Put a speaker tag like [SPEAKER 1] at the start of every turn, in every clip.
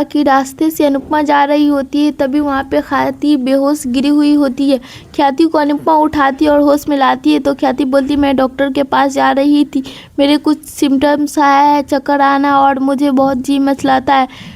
[SPEAKER 1] कि रास्ते से अनुपमा जा रही होती है, तभी वहाँ पे ख्याति बेहोश गिरी हुई होती है। ख्याति को अनुपमा उठाती और होश में लाती है तो ख्याति बोलती, मैं डॉक्टर के पास जा रही थी, मेरे कुछ सिम्टम्स आया है, चक्कर आना और मुझे बहुत जी मचलाता है।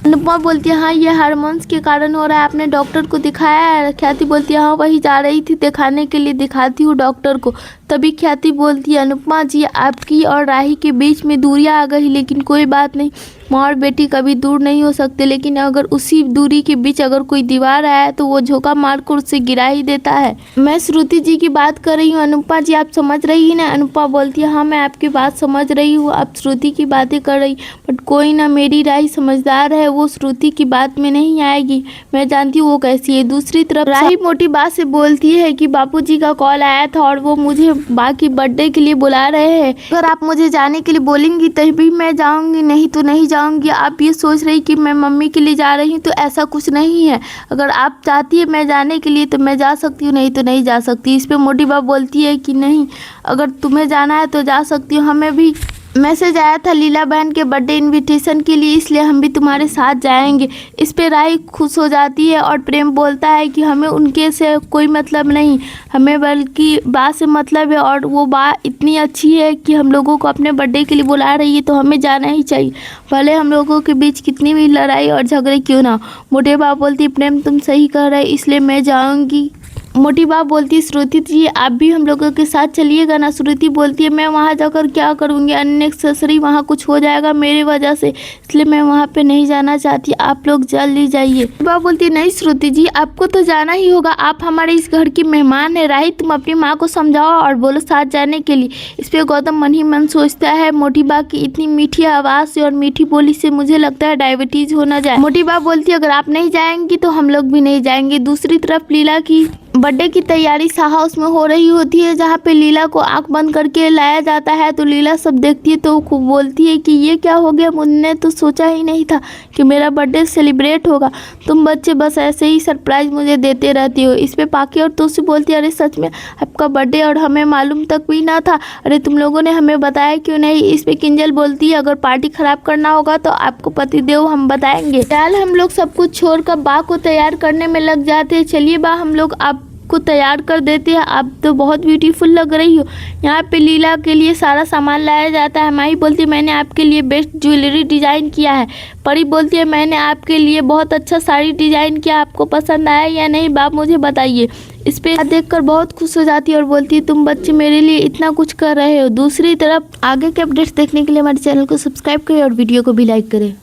[SPEAKER 1] अनुपमा बोलती है, हाँ ये हार्मोन्स के कारण हो रहा है, आपने डॉक्टर को दिखाया है? ख्याति बोलती है, हाँ वही जा रही थी दिखाने के लिए, दिखाती हूँ डॉक्टर को। तभी ख्याति बोलती है, अनुपमा जी आपकी और राही के बीच में दूरियां आ गई, लेकिन कोई बात नहीं, माँ और बेटी कभी दूर नहीं हो सकते, लेकिन अगर उसी दूरी के बीच अगर कोई दीवार आया तो वो झोंका मारकर उससे गिरा ही देता है। मैं श्रुति जी की बात कर रही हूँ, अनुपमा जी आप समझ रही है ना? अनुपमा बोलती है, हाँ मैं आपकी बात समझ रही हूँ, आप श्रुति की बातें कर रही, बट कोई ना, मेरी राही समझदार है, वो श्रुति की बात में नहीं आएगी, मैं जानती हूँ वो कैसी है। दूसरी तरफ राही मोटी बात से बोलती है कि बापूजी का कॉल आया था और वो मुझे बा की बर्थडे के लिए बुला रहे हैं, अगर आप मुझे जाने के लिए बोलेंगी तभी मैं जाऊंगी, नहीं तो नहीं जाऊंगी। आप ये सोच रही कि मैं मम्मी के लिए जा रही हूँ, तो ऐसा कुछ नहीं है, अगर आप चाहती है मैं जाने के लिए तो मैं जा सकती हूँ, नहीं तो नहीं जा सकती। इस पे मोटी बात बोलती है कि नहीं, अगर तुम्हें जाना है तो जा सकती हूँ, हमें भी मैसेज आया था लीला बहन के बर्थडे इनविटेशन के लिए, इसलिए हम भी तुम्हारे साथ जाएंगे। इस पे राही खुश हो जाती है और प्रेम बोलता है कि हमें उनके से कोई मतलब नहीं, हमें बल्कि बा से मतलब है, और वो बा इतनी अच्छी है कि हम लोगों को अपने बर्थडे के लिए बुला रही है, तो हमें जाना ही चाहिए, भले हम लोगों के बीच कितनी भी लड़ाई और झगड़े क्यों ना। मोटे बाप बोलती, प्रेम तुम सही कह रहे, इसलिए मैं जाऊँगी। मोटी बाप बोलती, श्रुति जी आप भी हम लोगों के साथ चलिएगा ना? श्रुति बोलती है, मैं वहाँ जाकर क्या करूँगी, अननेसेसरी वहाँ कुछ हो जाएगा मेरी वजह से, इसलिए मैं वहाँ पे नहीं जाना चाहती, आप लोग जल्दी जाइए। बाप बोलती है, नहीं श्रुति जी आपको तो जाना ही होगा, आप हमारे इस घर की मेहमान है। राही तुम अपनी माँ को समझाओ और बोलो साथ जाने के लिए। इस पर गौतम मन ही मन सोचता है, मोटी बाप की इतनी मीठी आवाज़ से और मीठी बोली से मुझे लगता है डायबिटीज हो ना जाए। मोटी बाप बोलती है, अगर आप नहीं जाएंगी तो हम लोग भी नहीं जाएंगे। दूसरी तरफ लीला की बर्थडे की तैयारी शाह हाउस में हो रही होती है, जहाँ पे लीला को आंख बंद करके लाया जाता है, तो लीला सब देखती है तो खूब बोलती है कि ये क्या हो गया, मुझने तो सोचा ही नहीं था कि मेरा बर्थडे सेलिब्रेट होगा, तुम बच्चे बस ऐसे ही सरप्राइज मुझे देते रहती हो। इस पे पाकी और तुलसी बोलती है, अरे सच में आपका बर्थडे और हमें मालूम तक भी ना था, अरे तुम लोगों ने हमें बताया क्यों नहीं। इस पे किंजल बोलती है, अगर पार्टी खराब करना होगा तो आपको पतिदेव हम बताएंगे। फिलहाल हम लोग सब कुछ छोड़कर बा को तैयार करने में लग जाते हैं। चलिए बा हम लोग आप को तैयार कर देते हैं, आप तो बहुत ब्यूटीफुल लग रही हो। यहाँ पे लीला के लिए सारा सामान लाया जाता है। माही बोलती है, मैंने आपके लिए बेस्ट ज्वेलरी डिजाइन किया है। परी बोलती है, मैंने आपके लिए बहुत अच्छा साड़ी डिजाइन किया, आपको पसंद आया या नहीं बाप मुझे बताइए। इस पे देखकर बहुत खुश हो जाती है और बोलती है, तुम बच्चे मेरे लिए इतना कुछ कर रहे हो। दूसरी तरफ आगे के अपडेट्स देखने के लिए हमारे चैनल को सब्सक्राइब करें और वीडियो को भी लाइक करें।